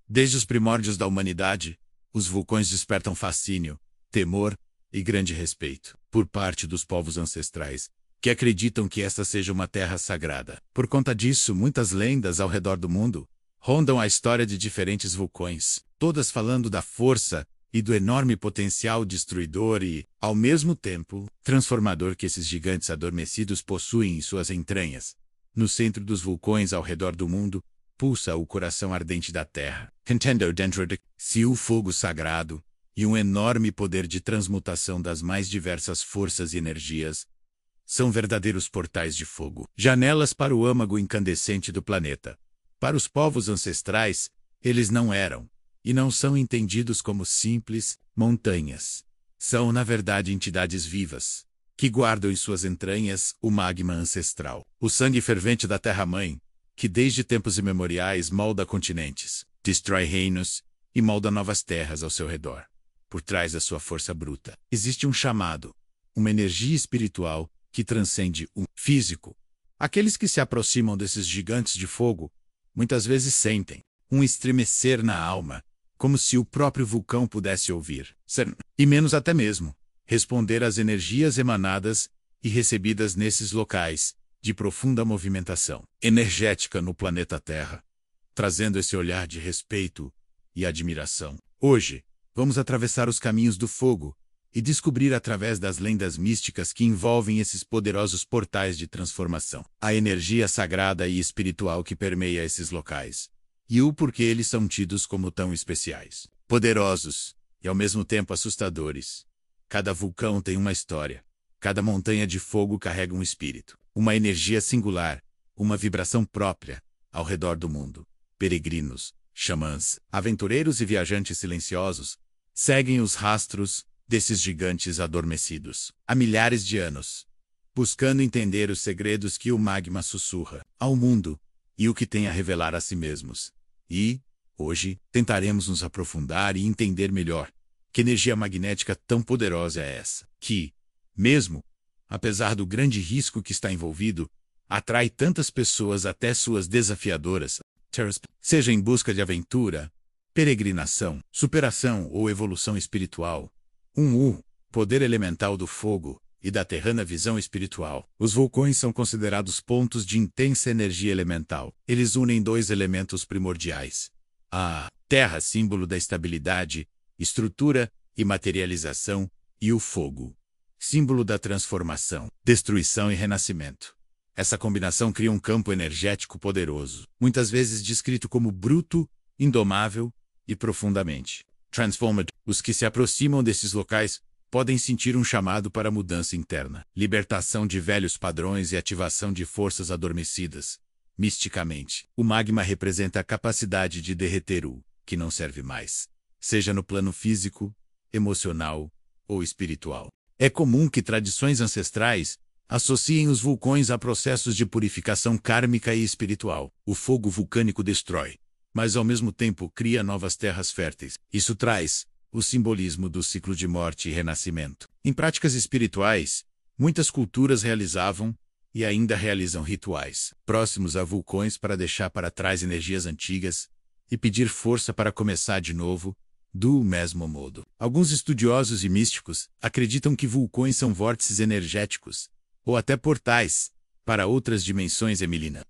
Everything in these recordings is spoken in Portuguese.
Desde os primórdios da humanidade, os vulcões despertam fascínio, temor e grande respeito por parte dos povos ancestrais, que acreditam que esta seja uma terra sagrada. Por conta disso, muitas lendas ao redor do mundo rondam a história de diferentes vulcões, todas falando da força e do enorme potencial destruidor e, ao mesmo tempo, transformador que esses gigantes adormecidos possuem em suas entranhas. No centro dos vulcões ao redor do mundo, pulsa o coração ardente da Terra, contendo dentro de si o fogo sagrado e um enorme poder de transmutação das mais diversas forças e energias. São verdadeiros portais de fogo, janelas para o âmago incandescente do planeta. Para os povos ancestrais, eles não eram, e não são entendidos como simples montanhas. São, na verdade, entidades vivas, que guardam em suas entranhas o magma ancestral, o sangue fervente da Terra-mãe, que desde tempos imemoriais molda continentes, destrói reinos e molda novas terras ao seu redor. Por trás da sua força bruta, existe um chamado, uma energia espiritual que transcende o físico. Aqueles que se aproximam desses gigantes de fogo, muitas vezes sentem um estremecer na alma, como se o próprio vulcão pudesse ouvir, e menos até mesmo, responder às energias emanadas e recebidas nesses locais de profunda movimentação energética no planeta Terra, trazendo esse olhar de respeito e admiração. Hoje, vamos atravessar os caminhos do fogo e descobrir através das lendas místicas que envolvem esses poderosos portais de transformação, a energia sagrada e espiritual que permeia esses locais, e o porquê eles são tidos como tão especiais, poderosos e ao mesmo tempo assustadores. Cada vulcão tem uma história, cada montanha de fogo carrega um espírito, uma energia singular, uma vibração própria, ao redor do mundo. Peregrinos, xamãs, aventureiros e viajantes silenciosos seguem os rastros desses gigantes adormecidos há milhares de anos, buscando entender os segredos que o magma sussurra ao mundo e o que tem a revelar a si mesmos. E, hoje, tentaremos nos aprofundar e entender melhor que energia magnética tão poderosa é essa, que, mesmo apesar do grande risco que está envolvido, atrai tantas pessoas até suas desafiadoras, seja em busca de aventura, peregrinação, superação ou evolução espiritual. Poder elemental do fogo e da terrana visão espiritual. Os vulcões são considerados pontos de intensa energia elemental. Eles unem dois elementos primordiais: a terra, símbolo da estabilidade, estrutura e materialização, e o fogo, símbolo da transformação, destruição e renascimento. Essa combinação cria um campo energético poderoso, muitas vezes descrito como bruto, indomável e profundamente transformed. Os que se aproximam desses locais podem sentir um chamado para mudança interna, libertação de velhos padrões e ativação de forças adormecidas. Misticamente, o magma representa a capacidade de derreter o que não serve mais, seja no plano físico, emocional ou espiritual. É comum que tradições ancestrais associem os vulcões a processos de purificação kármica e espiritual. O fogo vulcânico destrói, mas ao mesmo tempo cria novas terras férteis. Isso traz o simbolismo do ciclo de morte e renascimento. Em práticas espirituais, muitas culturas realizavam e ainda realizam rituais próximos a vulcões para deixar para trás energias antigas e pedir força para começar de novo, do mesmo modo. Alguns estudiosos e místicos acreditam que vulcões são vórtices energéticos, ou até portais, para outras dimensões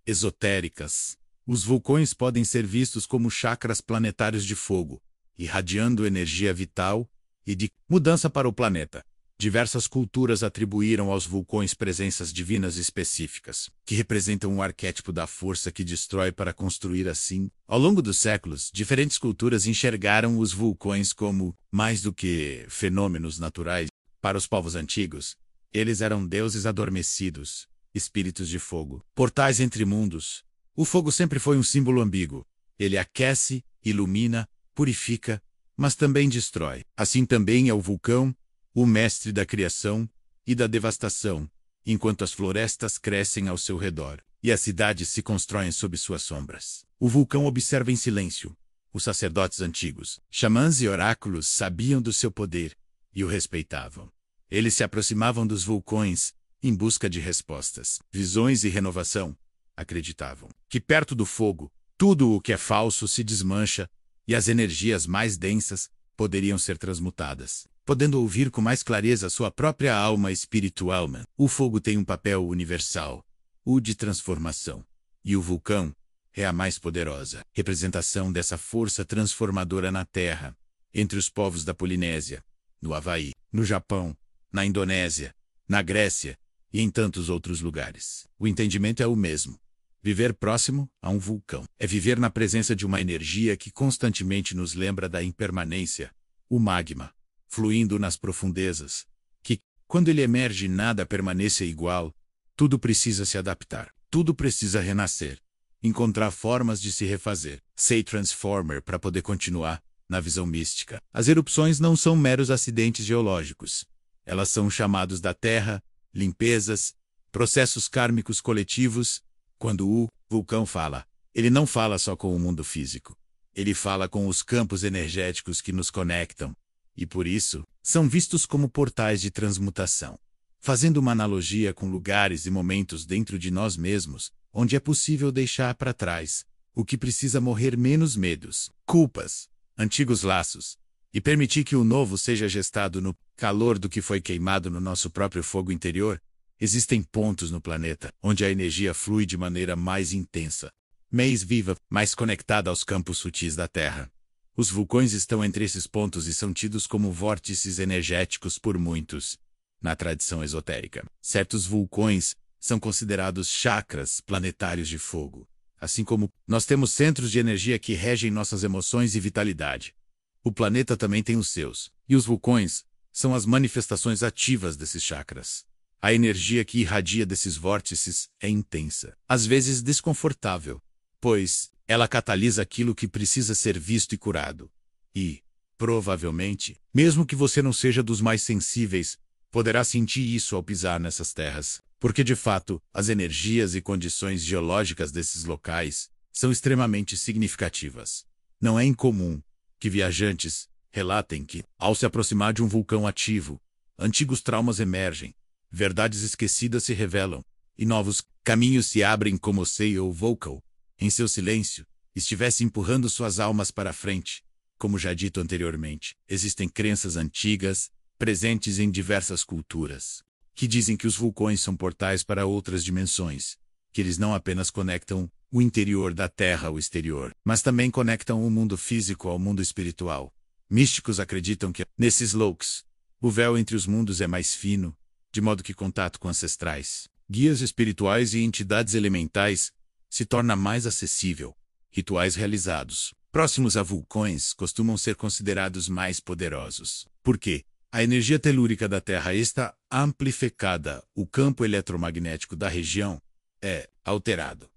esotéricas. Os vulcões podem ser vistos como chakras planetários de fogo, irradiando energia vital e de mudança para o planeta. Diversas culturas atribuíram aos vulcões presenças divinas específicas, que representam o arquétipo da força que destrói para construir assim. Ao longo dos séculos, diferentes culturas enxergaram os vulcões como mais do que fenômenos naturais. Para os povos antigos, eles eram deuses adormecidos, espíritos de fogo, portais entre mundos. O fogo sempre foi um símbolo ambíguo. Ele aquece, ilumina, purifica, mas também destrói. Assim também é o vulcão, o mestre da criação e da devastação, enquanto as florestas crescem ao seu redor e as cidades se constroem sob suas sombras. O vulcão observa em silêncio. Os sacerdotes antigos, xamãs e oráculos sabiam do seu poder e o respeitavam. Eles se aproximavam dos vulcões em busca de respostas, visões e renovação. Acreditavam que perto do fogo, tudo o que é falso se desmancha e as energias mais densas poderiam ser transmutadas, podendo ouvir com mais clareza sua própria alma espiritual. O fogo tem um papel universal, o de transformação, e o vulcão é a mais poderosa representação dessa força transformadora na Terra, entre os povos da Polinésia, no Havaí, no Japão, na Indonésia, na Grécia e em tantos outros lugares. O entendimento é o mesmo. Viver próximo a um vulcão é viver na presença de uma energia que constantemente nos lembra da impermanência, o magma, fluindo nas profundezas, que, quando ele emerge, nada permanece igual, tudo precisa se adaptar, tudo precisa renascer, encontrar formas de se refazer, ser transformer para poder continuar. Na visão mística, as erupções não são meros acidentes geológicos. Elas são chamados da Terra, limpezas, processos kármicos coletivos. Quando o vulcão fala, ele não fala só com o mundo físico. Ele fala com os campos energéticos que nos conectam. E por isso, são vistos como portais de transmutação. Fazendo uma analogia com lugares e momentos dentro de nós mesmos, onde é possível deixar para trás o que precisa morrer, menos medos, culpas, antigos laços, e permitir que o novo seja gestado no calor do que foi queimado no nosso próprio fogo interior. Existem pontos no planeta onde a energia flui de maneira mais intensa, mais viva, mais conectada aos campos sutis da Terra. Os vulcões estão entre esses pontos e são tidos como vórtices energéticos por muitos. Na tradição esotérica, certos vulcões são considerados chakras planetários de fogo. Assim como nós temos centros de energia que regem nossas emoções e vitalidade, o planeta também tem os seus, e os vulcões são as manifestações ativas desses chakras. A energia que irradia desses vórtices é intensa, às vezes desconfortável, pois ela catalisa aquilo que precisa ser visto e curado. E, provavelmente, mesmo que você não seja dos mais sensíveis, poderá sentir isso ao pisar nessas terras. Porque, de fato, as energias e condições geológicas desses locais são extremamente significativas. Não é incomum que viajantes relatem que, ao se aproximar de um vulcão ativo, antigos traumas emergem, verdades esquecidas se revelam, e novos caminhos se abrem, como Sei ou Vocal, em seu silêncio, estivesse empurrando suas almas para a frente. Como já dito anteriormente, existem crenças antigas, presentes em diversas culturas, que dizem que os vulcões são portais para outras dimensões, que eles não apenas conectam o interior da Terra ao exterior, mas também conectam o mundo físico ao mundo espiritual. Místicos acreditam que, nesses locais, o véu entre os mundos é mais fino, de modo que contato com ancestrais, guias espirituais e entidades elementais se torna mais acessível. Rituais realizados próximos a vulcões costumam ser considerados mais poderosos. Por quê? A energia telúrica da Terra está amplificada, o campo eletromagnético da região é alterado.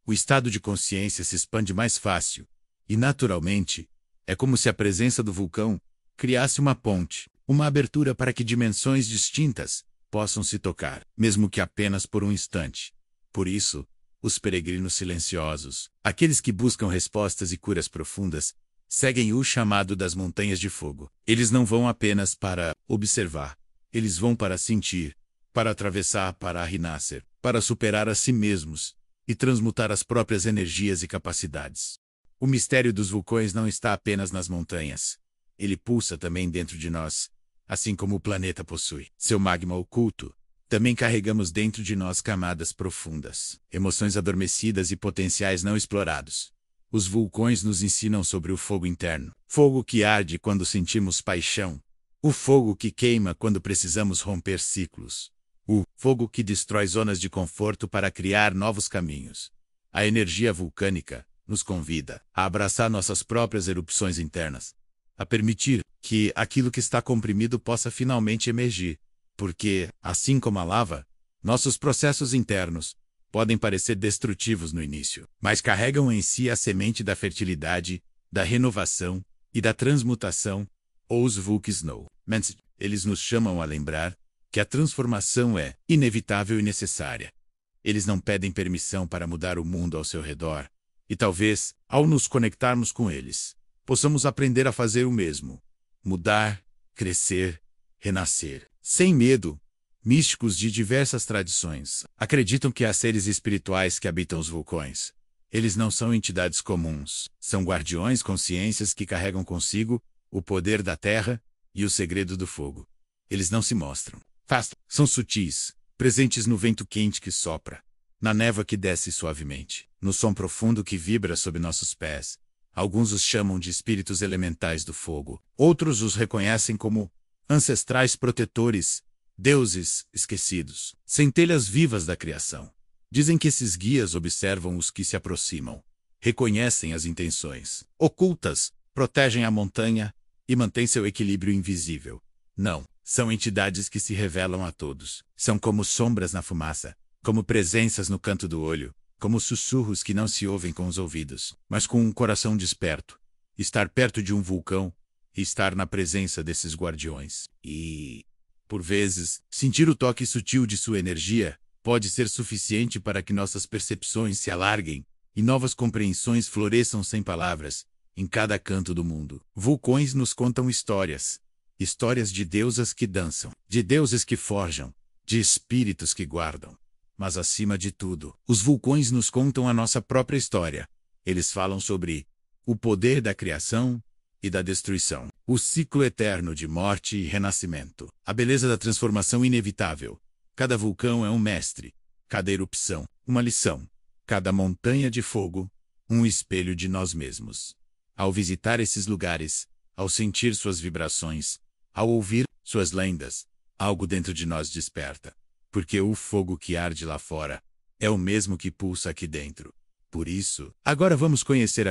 O estado de consciência se expande mais fácil, e naturalmente, é como se a presença do vulcão criasse uma ponte, uma abertura para que dimensões distintas possam se tocar, mesmo que apenas por um instante. Por isso, os peregrinos silenciosos, aqueles que buscam respostas e curas profundas, seguem o chamado das montanhas de fogo. Eles não vão apenas para observar, eles vão para sentir, para atravessar, para renascer, para superar a si mesmos e transmutar as próprias energias e capacidades. O mistério dos vulcões não está apenas nas montanhas. Ele pulsa também dentro de nós, assim como o planeta possui seu magma oculto. Também carregamos dentro de nós camadas profundas, emoções adormecidas e potenciais não explorados. Os vulcões nos ensinam sobre o fogo interno. Fogo que arde quando sentimos paixão. O fogo que queima quando precisamos romper ciclos. O fogo que destrói zonas de conforto para criar novos caminhos. A energia vulcânica nos convida a abraçar nossas próprias erupções internas, a permitir que aquilo que está comprimido possa finalmente emergir. Porque, assim como a lava, nossos processos internos podem parecer destrutivos no início, mas carregam em si a semente da fertilidade, da renovação e da transmutação, ou os Vulkisnow. Eles nos chamam a lembrar que a transformação é inevitável e necessária. Eles não pedem permissão para mudar o mundo ao seu redor, e talvez, ao nos conectarmos com eles, possamos aprender a fazer o mesmo. Mudar, crescer, renascer, sem medo. Místicos de diversas tradições acreditam que há seres espirituais que habitam os vulcões. Eles não são entidades comuns. São guardiões consciências que carregam consigo o poder da terra e o segredo do fogo. Eles não se mostram. São sutis, presentes no vento quente que sopra, na névoa que desce suavemente, no som profundo que vibra sob nossos pés. Alguns os chamam de espíritos elementais do fogo. Outros os reconhecem como ancestrais protetores, deuses esquecidos, centelhas vivas da criação. Dizem que esses guias observam os que se aproximam, reconhecem as intenções ocultas, protegem a montanha e mantêm seu equilíbrio invisível. Não, são entidades que se revelam a todos. São como sombras na fumaça, como presenças no canto do olho, como sussurros que não se ouvem com os ouvidos, mas com um coração desperto. Estar perto de um vulcão e estar na presença desses guardiões. E, por vezes, sentir o toque sutil de sua energia pode ser suficiente para que nossas percepções se alarguem e novas compreensões floresçam sem palavras, em cada canto do mundo. Vulcões nos contam histórias. Histórias de deusas que dançam, de deuses que forjam, de espíritos que guardam. Mas acima de tudo, os vulcões nos contam a nossa própria história. Eles falam sobre o poder da criação e da destruição, o ciclo eterno de morte e renascimento, a beleza da transformação inevitável. Cada vulcão é um mestre, cada erupção, uma lição, cada montanha de fogo, um espelho de nós mesmos. Ao visitar esses lugares, ao sentir suas vibrações, ao ouvir suas lendas, algo dentro de nós desperta. Porque o fogo que arde lá fora é o mesmo que pulsa aqui dentro. Por isso, agora vamos conhecer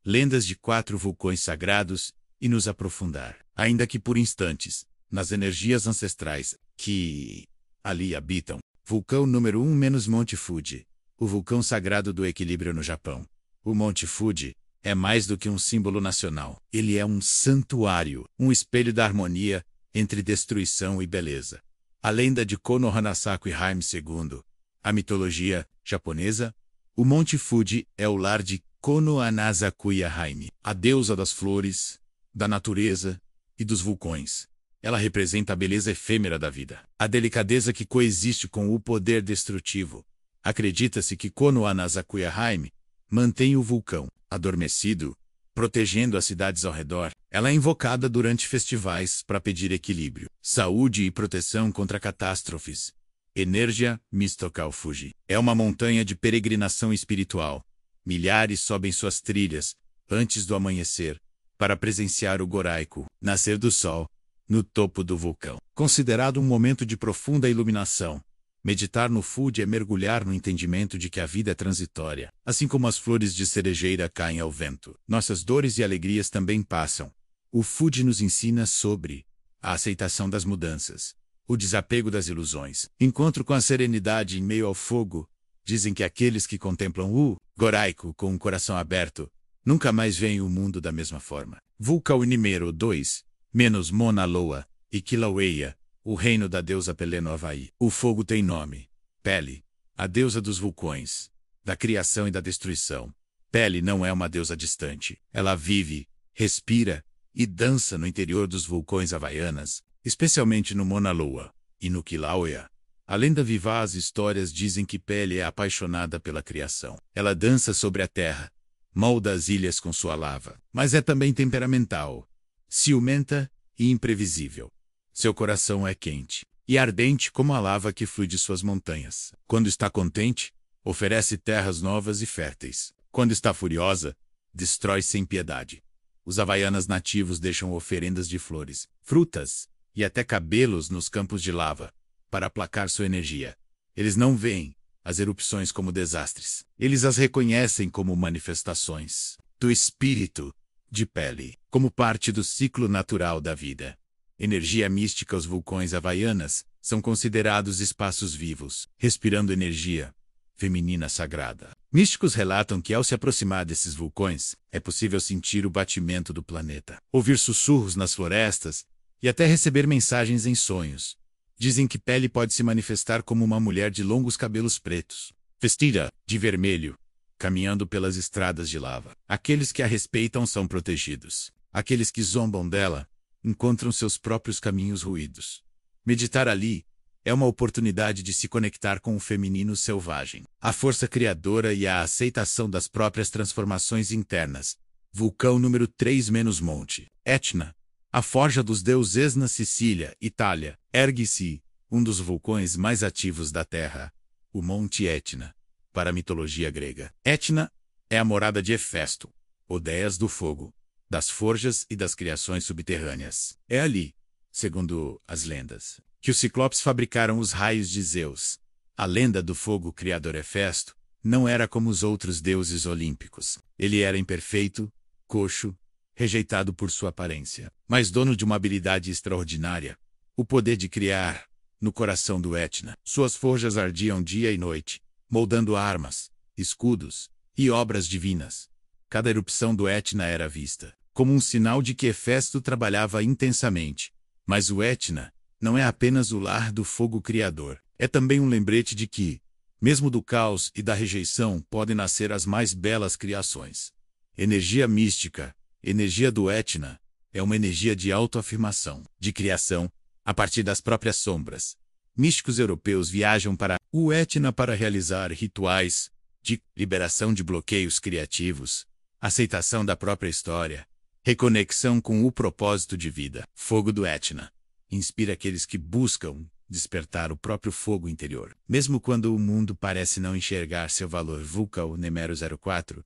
lendas de 4 vulcões sagrados e nos aprofundar, ainda que por instantes, nas energias ancestrais que ali habitam. Vulcão número 1 - Monte Fuji, o vulcão sagrado do equilíbrio no Japão. O Monte Fuji é mais do que um símbolo nacional. Ele é um santuário, um espelho da harmonia entre destruição e beleza. A lenda de Kono Hanasaku Haime II, a mitologia japonesa, o Monte Fuji é o lar de Kono Hanasakuya Haime, a deusa das flores, da natureza e dos vulcões. Ela representa a beleza efêmera da vida, a delicadeza que coexiste com o poder destrutivo. Acredita-se que Kono Hanasakuya Haime mantém o vulcão adormecido, protegendo as cidades ao redor. Ela é invocada durante festivais para pedir equilíbrio, saúde e proteção contra catástrofes. Energia Mystical Fuji é uma montanha de peregrinação espiritual. Milhares sobem suas trilhas antes do amanhecer para presenciar o Goraiku, nascer do sol, no topo do vulcão. Considerado um momento de profunda iluminação, meditar no Fuji é mergulhar no entendimento de que a vida é transitória. Assim como as flores de cerejeira caem ao vento, nossas dores e alegrias também passam. O Fuji nos ensina sobre a aceitação das mudanças, o desapego das ilusões, encontro com a serenidade em meio ao fogo. Dizem que aqueles que contemplam o Goraiku com um coração aberto nunca mais veem o mundo da mesma forma. Vulcão número 2 - Mauna Loa e Kilauea, o reino da deusa Pele no Havaí. O fogo tem nome. Pele, a deusa dos vulcões, da criação e da destruição. Pele não é uma deusa distante. Ela vive, respira e dança no interior dos vulcões havaianas, especialmente no Mauna Loa e no Kilauea. Além da vivaz histórias dizem que Pele é apaixonada pela criação. Ela dança sobre a terra, molda as ilhas com sua lava, mas é também temperamental, ciumenta e imprevisível. Seu coração é quente e ardente como a lava que flui de suas montanhas. Quando está contente, oferece terras novas e férteis. Quando está furiosa, destrói sem piedade. Os havaianas nativos deixam oferendas de flores, frutas e até cabelos nos campos de lava para aplacar sua energia. Eles não veem as erupções como desastres. Eles as reconhecem como manifestações do espírito de Pele, como parte do ciclo natural da vida. Energia mística. Os vulcões havaianas são considerados espaços vivos, respirando energia feminina sagrada. Místicos relatam que ao se aproximar desses vulcões, é possível sentir o batimento do planeta, ouvir sussurros nas florestas e até receber mensagens em sonhos. Dizem que Pele pode se manifestar como uma mulher de longos cabelos pretos, vestida de vermelho, caminhando pelas estradas de lava. Aqueles que a respeitam são protegidos. Aqueles que zombam dela encontram seus próprios caminhos ruídos. Meditar ali é uma oportunidade de se conectar com o feminino selvagem, a força criadora e a aceitação das próprias transformações internas. Vulcão número 3 - Monte Etna. A forja dos deuses na Sicília, Itália. Ergue-se um dos vulcões mais ativos da Terra, o Monte Etna. Para a mitologia grega, Etna é a morada de Hefesto, o deus do fogo, das forjas e das criações subterrâneas. É ali, segundo as lendas, que os ciclopes fabricaram os raios de Zeus. A lenda do fogo criador Hefesto não era como os outros deuses olímpicos. Ele era imperfeito, coxo, rejeitado por sua aparência, mas dono de uma habilidade extraordinária, o poder de criar. No coração do Etna, suas forjas ardiam dia e noite, moldando armas, escudos e obras divinas. Cada erupção do Etna era vista como um sinal de que Hefesto trabalhava intensamente. Mas o Etna não é apenas o lar do fogo criador, é também um lembrete de que, mesmo do caos e da rejeição, podem nascer as mais belas criações. Energia mística, energia do Etna, é uma energia de autoafirmação, de criação, a partir das próprias sombras. Místicos europeus viajam para o Etna para realizar rituais de liberação de bloqueios criativos, aceitação da própria história, reconexão com o propósito de vida. Fogo do Etna inspira aqueles que buscam despertar o próprio fogo interior. Mesmo quando o mundo parece não enxergar seu valor. Vulcão Nemero 04.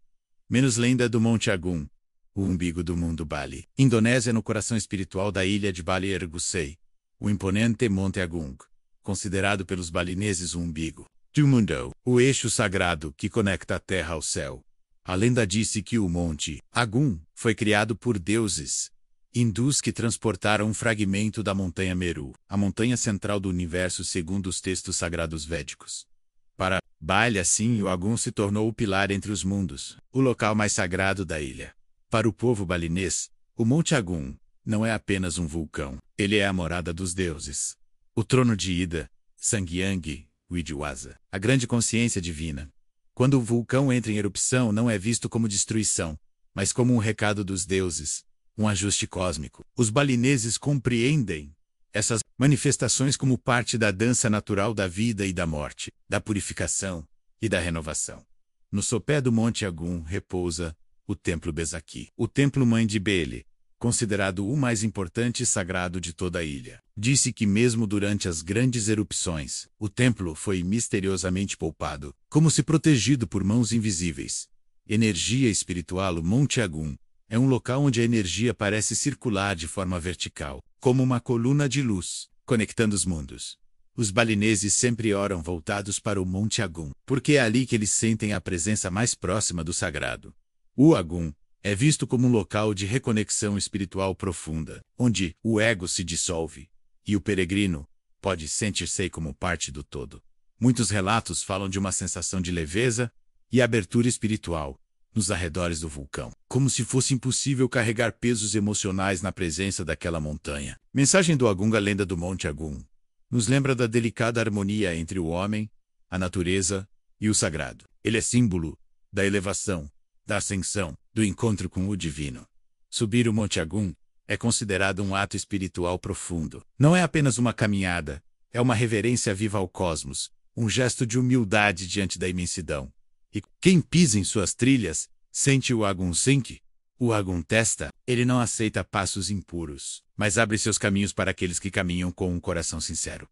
Menos lenda do Monte Agung, o umbigo do mundo Bali. Indonésia, no coração espiritual da ilha de Bali Ergusei, o imponente Monte Agung, considerado pelos balineses o umbigo do mundo, o eixo sagrado que conecta a terra ao céu. A lenda disse que o Monte Agung foi criado por deuses hindus que transportaram um fragmento da montanha Meru, a montanha central do universo segundo os textos sagrados védicos. Para Bali, assim, o Agung se tornou o pilar entre os mundos, o local mais sagrado da ilha. Para o povo balinês, o Monte Agung não é apenas um vulcão, ele é a morada dos deuses. O trono de Ida, Sangyang, Widyawasa, a grande consciência divina. Quando o vulcão entra em erupção, não é visto como destruição, mas como um recado dos deuses, um ajuste cósmico. Os balineses compreendem essas manifestações como parte da dança natural da vida e da morte, da purificação e da renovação. No sopé do Monte Agung repousa o Templo Besaki, o Templo Mãe de Bele, considerado o mais importante e sagrado de toda a ilha. Disse que mesmo durante as grandes erupções, o templo foi misteriosamente poupado, como se protegido por mãos invisíveis. Energia espiritual. O Monte Agung é um local onde a energia parece circular de forma vertical, como uma coluna de luz, conectando os mundos. Os balineses sempre oram voltados para o Monte Agung, porque é ali que eles sentem a presença mais próxima do sagrado. O Agung é visto como um local de reconexão espiritual profunda, onde o ego se dissolve e o peregrino pode sentir-se como parte do todo. Muitos relatos falam de uma sensação de leveza e abertura espiritual nos arredores do vulcão, como se fosse impossível carregar pesos emocionais na presença daquela montanha. Mensagem do Agung. A lenda do Monte Agung nos lembra da delicada harmonia entre o homem, a natureza e o sagrado. Ele é símbolo da elevação, da ascensão, do encontro com o divino. Subir o Monte Agung é considerado um ato espiritual profundo. Não é apenas uma caminhada, é uma reverência viva ao cosmos, um gesto de humildade diante da imensidão. E quem pisa em suas trilhas sente o Agung Sink. O Agung testa, ele não aceita passos impuros, mas abre seus caminhos para aqueles que caminham com um coração sincero.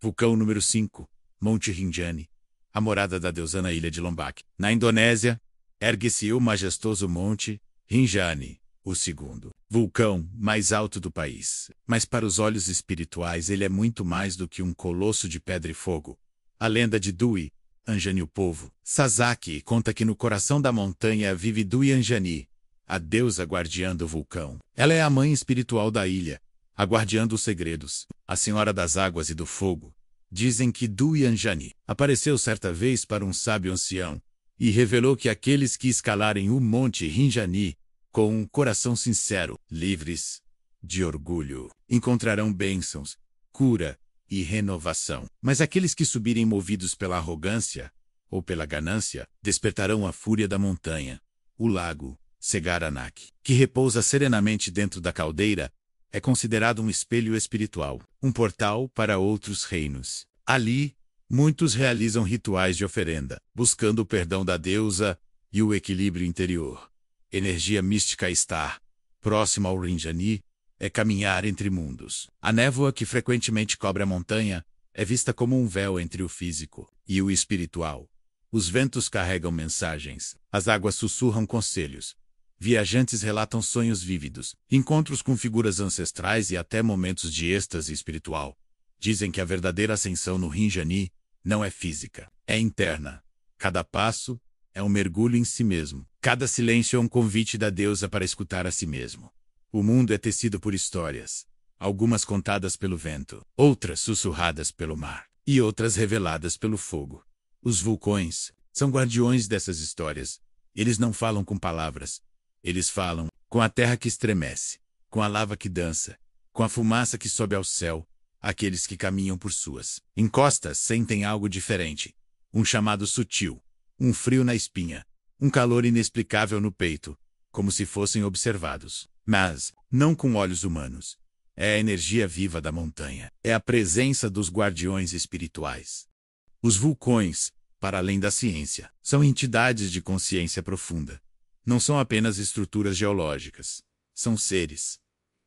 Vulcão número 5, Monte Rinjani, a morada da deusa na ilha de Lombok. Na Indonésia, ergue-se o majestoso Monte Rinjani, o segundo vulcão mais alto do país. Mas para os olhos espirituais ele é muito mais do que um colosso de pedra e fogo. A lenda de Dui Anjani. O povo Sasaki conta que no coração da montanha vive Dui Anjani, a deusa guardiã do vulcão. Ela é a mãe espiritual da ilha, a guardiã dos segredos, a senhora das águas e do fogo. Dizem que Dui Anjani apareceu certa vez para um sábio ancião e revelou que aqueles que escalarem o Monte Rinjani com um coração sincero, livres de orgulho, encontrarão bênçãos, cura e renovação. Mas aqueles que subirem movidos pela arrogância ou pela ganância, despertarão a fúria da montanha. O lago Segaranak, que repousa serenamente dentro da caldeira, é considerado um espelho espiritual, um portal para outros reinos. Ali, muitos realizam rituais de oferenda, buscando o perdão da deusa e o equilíbrio interior. Energia mística estar próxima ao Rinjani é caminhar entre mundos. A névoa que frequentemente cobre a montanha é vista como um véu entre o físico e o espiritual. Os ventos carregam mensagens, as águas sussurram conselhos. Viajantes relatam sonhos vívidos, encontros com figuras ancestrais e até momentos de êxtase espiritual. Dizem que a verdadeira ascensão no Rinjani não é física, é interna. Cada passo é um mergulho em si mesmo. Cada silêncio é um convite da deusa para escutar a si mesmo. O mundo é tecido por histórias, algumas contadas pelo vento, outras sussurradas pelo mar, e outras reveladas pelo fogo. Os vulcões são guardiões dessas histórias. Eles não falam com palavras. Eles falam com a terra que estremece, com a lava que dança, com a fumaça que sobe ao céu. Aqueles que caminham por suas encostas sentem algo diferente. Um chamado sutil, um frio na espinha, um calor inexplicável no peito, como se fossem observados. Mas, não com olhos humanos. É a energia viva da montanha. É a presença dos guardiões espirituais. Os vulcões, para além da ciência, são entidades de consciência profunda. Não são apenas estruturas geológicas. São seres.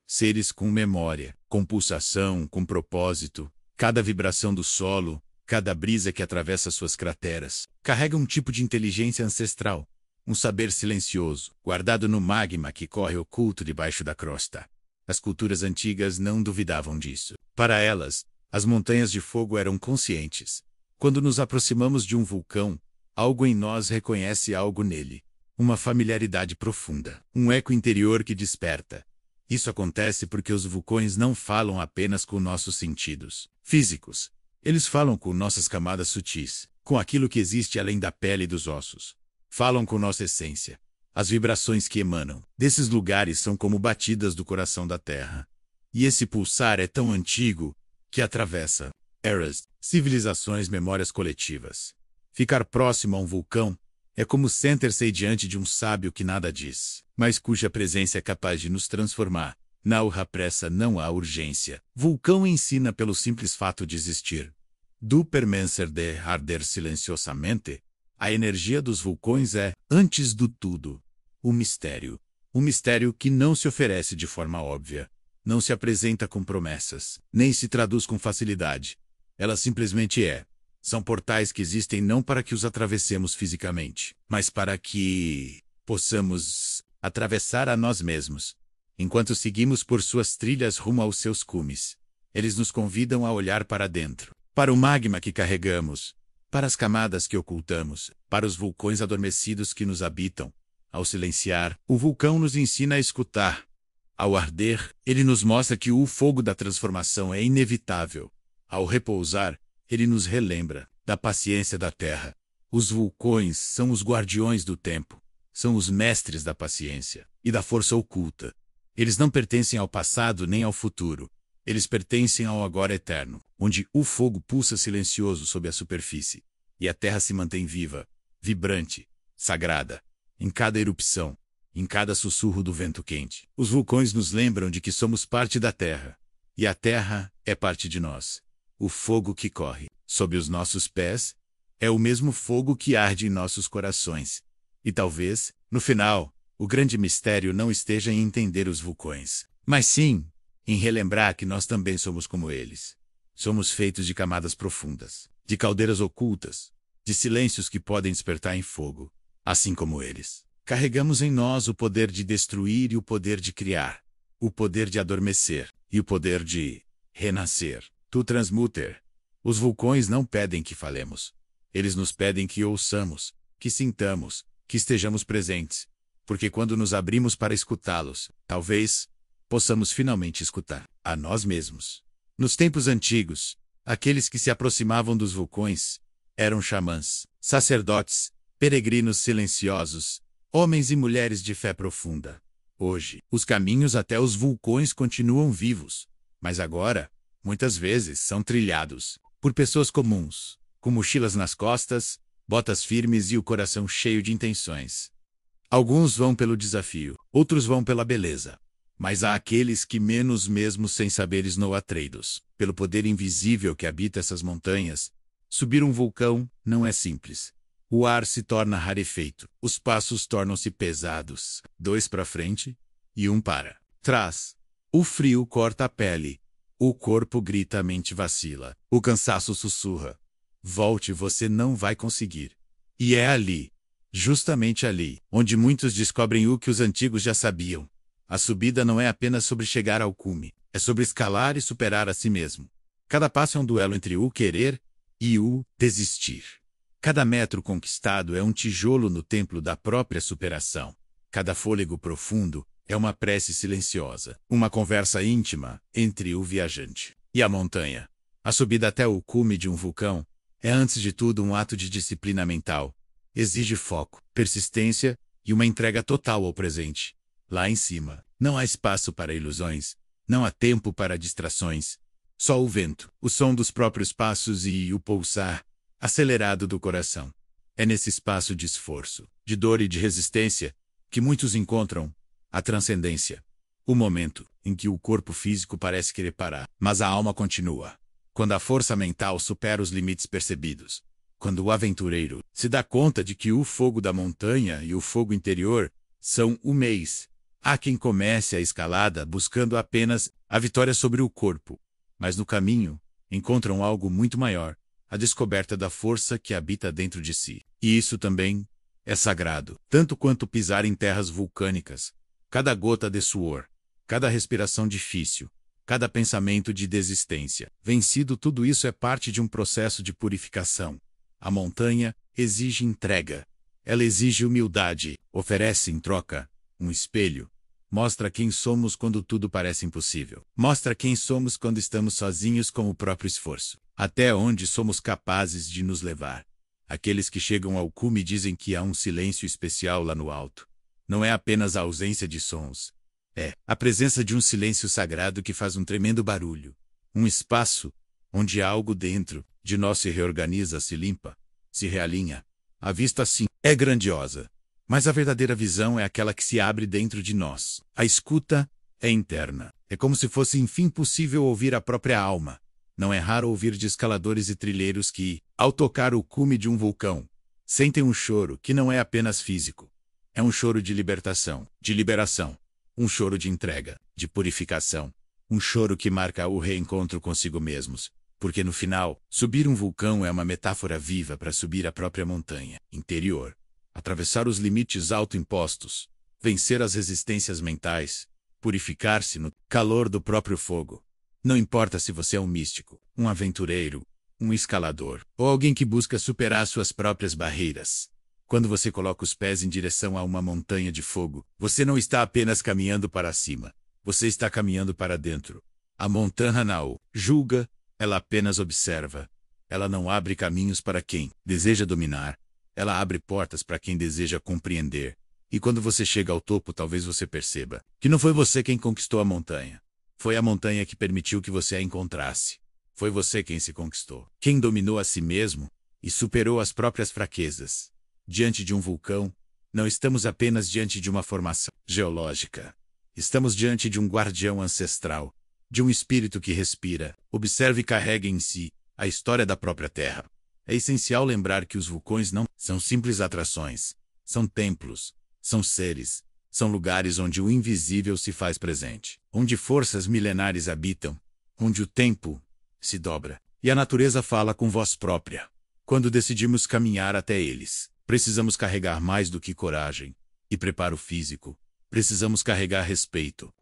Seres com memória, com pulsação, com propósito. Cada vibração do solo, cada brisa que atravessa suas crateras, carrega um tipo de inteligência ancestral. Um saber silencioso, guardado no magma que corre oculto debaixo da crosta. As culturas antigas não duvidavam disso. Para elas, as montanhas de fogo eram conscientes. Quando nos aproximamos de um vulcão, algo em nós reconhece algo nele. Uma familiaridade profunda, um eco interior que desperta. Isso acontece porque os vulcões não falam apenas com nossos sentidos físicos. Eles falam com nossas camadas sutis, com aquilo que existe além da pele e dos ossos. Falam com nossa essência. As vibrações que emanam desses lugares são como batidas do coração da Terra. E esse pulsar é tão antigo que atravessa eras, civilizações, memórias coletivas. Ficar próximo a um vulcão é como sentar-se diante de um sábio que nada diz, mas cuja presença é capaz de nos transformar. Não há pressa, não há urgência. Vulcão ensina pelo simples fato de existir. Do permanecer de arder silenciosamente. A energia dos vulcões é, antes do tudo, o mistério. Um mistério que não se oferece de forma óbvia. Não se apresenta com promessas, nem se traduz com facilidade. Ela simplesmente é. São portais que existem não para que os atravessemos fisicamente, mas para que possamos atravessar a nós mesmos. Enquanto seguimos por suas trilhas rumo aos seus cumes, eles nos convidam a olhar para dentro, para o magma que carregamos, para as camadas que ocultamos, para os vulcões adormecidos que nos habitam. Ao silenciar, o vulcão nos ensina a escutar. Ao arder, ele nos mostra que o fogo da transformação é inevitável. Ao repousar, ele nos relembra da paciência da terra. Os vulcões são os guardiões do tempo. São os mestres da paciência e da força oculta. Eles não pertencem ao passado nem ao futuro. Eles pertencem ao agora eterno, onde o fogo pulsa silencioso sob a superfície, e a terra se mantém viva, vibrante, sagrada, em cada erupção, em cada sussurro do vento quente. Os vulcões nos lembram de que somos parte da terra, e a terra é parte de nós. O fogo que corre sob os nossos pés é o mesmo fogo que arde em nossos corações. E talvez, no final, o grande mistério não esteja em entender os vulcões, mas sim em relembrar que nós também somos como eles. Somos feitos de camadas profundas, de caldeiras ocultas, de silêncios que podem despertar em fogo, assim como eles. Carregamos em nós o poder de destruir e o poder de criar, o poder de adormecer e o poder de renascer. Tu transmuter. Os vulcões não pedem que falemos. Eles nos pedem que ouçamos, que sintamos, que estejamos presentes. Porque quando nos abrimos para escutá-los, talvez possamos finalmente escutar a nós mesmos. Nos tempos antigos, aqueles que se aproximavam dos vulcões eram xamãs, sacerdotes, peregrinos silenciosos, homens e mulheres de fé profunda. Hoje, os caminhos até os vulcões continuam vivos, mas agora, muitas vezes, são trilhados por pessoas comuns, com mochilas nas costas, botas firmes e o coração cheio de intenções. Alguns vão pelo desafio, outros vão pela beleza, Mas há aqueles que menos mesmo sem saberes no Atreidos. Pelo poder invisível que habita essas montanhas, subir um vulcão não é simples. O ar se torna rarefeito, os passos tornam-se pesados, 2 para frente e 1 para trás. O frio corta a pele, o corpo grita, a mente vacila, o cansaço sussurra. Volte, você não vai conseguir. E é ali, justamente ali, onde muitos descobrem o que os antigos já sabiam. A subida não é apenas sobre chegar ao cume, é sobre escalar e superar a si mesmo. Cada passo é um duelo entre o querer e o desistir. Cada metro conquistado é um tijolo no templo da própria superação. Cada fôlego profundo é uma prece silenciosa, uma conversa íntima entre o viajante e a montanha. A subida até o cume de um vulcão é, antes de tudo, um ato de disciplina mental. Exige foco, persistência e uma entrega total ao presente. Lá em cima, não há espaço para ilusões, não há tempo para distrações. Só o vento, o som dos próprios passos e o pulsar acelerado do coração. É nesse espaço de esforço, de dor e de resistência que muitos encontram a transcendência. O momento em que o corpo físico parece querer parar, mas a alma continua. Quando a força mental supera os limites percebidos. Quando o aventureiro se dá conta de que o fogo da montanha e o fogo interior são o mês. Há quem comece a escalada buscando apenas a vitória sobre o corpo, mas no caminho encontram algo muito maior, a descoberta da força que habita dentro de si. E isso também é sagrado, tanto quanto pisar em terras vulcânicas. Cada gota de suor, cada respiração difícil, cada pensamento de desistência. Vencido, tudo isso é parte de um processo de purificação. A montanha exige entrega. Ela exige humildade, oferece em troca um espelho. Mostra quem somos quando tudo parece impossível. Mostra quem somos quando estamos sozinhos com o próprio esforço. Até onde somos capazes de nos levar. Aqueles que chegam ao cume dizem que há um silêncio especial lá no alto. Não é apenas a ausência de sons. É a presença de um silêncio sagrado que faz um tremendo barulho. Um espaço onde algo dentro de nós se reorganiza, se limpa, se realinha. A vista, sim, é grandiosa. Mas a verdadeira visão é aquela que se abre dentro de nós. A escuta é interna. É como se fosse enfim possível ouvir a própria alma. Não é raro ouvir de escaladores e trilheiros que, ao tocar o cume de um vulcão, sentem um choro que não é apenas físico. É um choro de libertação, de liberação. Um choro de entrega, de purificação. Um choro que marca o reencontro consigo mesmos. Porque no final, subir um vulcão é uma metáfora viva para subir a própria montanha interior. Atravessar os limites autoimpostos, vencer as resistências mentais, purificar-se no calor do próprio fogo. Não importa se você é um místico, um aventureiro, um escalador, ou alguém que busca superar suas próprias barreiras. Quando você coloca os pés em direção a uma montanha de fogo, você não está apenas caminhando para cima, você está caminhando para dentro. A montanha não julga, ela apenas observa. Ela não abre caminhos para quem deseja dominar. Ela abre portas para quem deseja compreender. E quando você chega ao topo, talvez você perceba que não foi você quem conquistou a montanha. Foi a montanha que permitiu que você a encontrasse. Foi você quem se conquistou. Quem dominou a si mesmo e superou as próprias fraquezas. Diante de um vulcão, não estamos apenas diante de uma formação geológica. Estamos diante de um guardião ancestral, de um espírito que respira, observa e carrega em si a história da própria terra. É essencial lembrar que os vulcões não são simples atrações. São templos, são seres, são lugares onde o invisível se faz presente, onde forças milenares habitam, onde o tempo se dobra e a natureza fala com voz própria. Quando decidimos caminhar até eles, precisamos carregar mais do que coragem e preparo físico. Precisamos carregar respeito,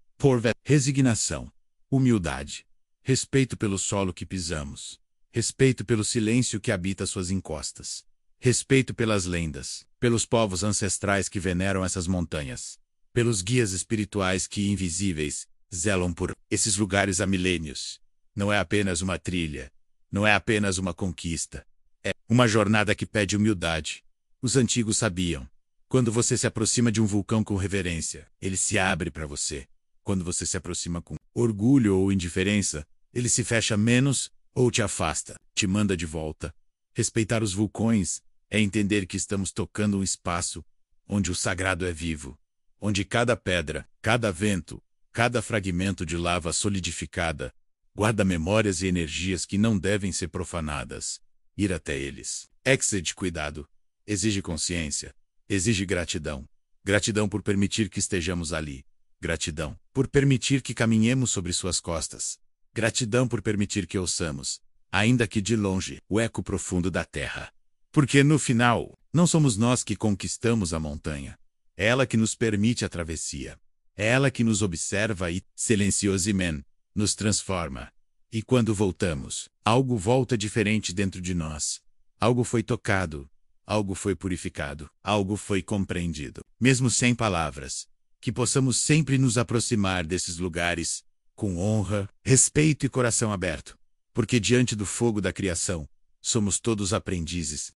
resignação, humildade, respeito pelo solo que pisamos. Respeito pelo silêncio que habita suas encostas. Respeito pelas lendas, pelos povos ancestrais que veneram essas montanhas. Pelos guias espirituais que, invisíveis, zelam por esses lugares há milênios. Não é apenas uma trilha. Não é apenas uma conquista. É uma jornada que pede humildade. Os antigos sabiam. Quando você se aproxima de um vulcão com reverência, ele se abre para você. Quando você se aproxima com orgulho ou indiferença, ele se fecha menos ou te afasta, te manda de volta. Respeitar os vulcões é entender que estamos tocando um espaço onde o sagrado é vivo, onde cada pedra, cada vento, Cada fragmento de lava solidificada guarda memórias e energias que não devem ser profanadas. Ir até eles exige cuidado, exige consciência, exige gratidão. Gratidão por permitir que estejamos ali. Gratidão por permitir que caminhemos sobre suas costas. Gratidão por permitir que ouçamos, ainda que de longe, o eco profundo da terra. Porque no final, não somos nós que conquistamos a montanha. É ela que nos permite a travessia. É ela que nos observa e, silenciosamente, nos transforma. E quando voltamos, algo volta diferente dentro de nós. Algo foi tocado, algo foi purificado, algo foi compreendido. Mesmo sem palavras, que possamos sempre nos aproximar desses lugares, com honra, respeito e coração aberto. Porque diante do fogo da criação, somos todos aprendizes,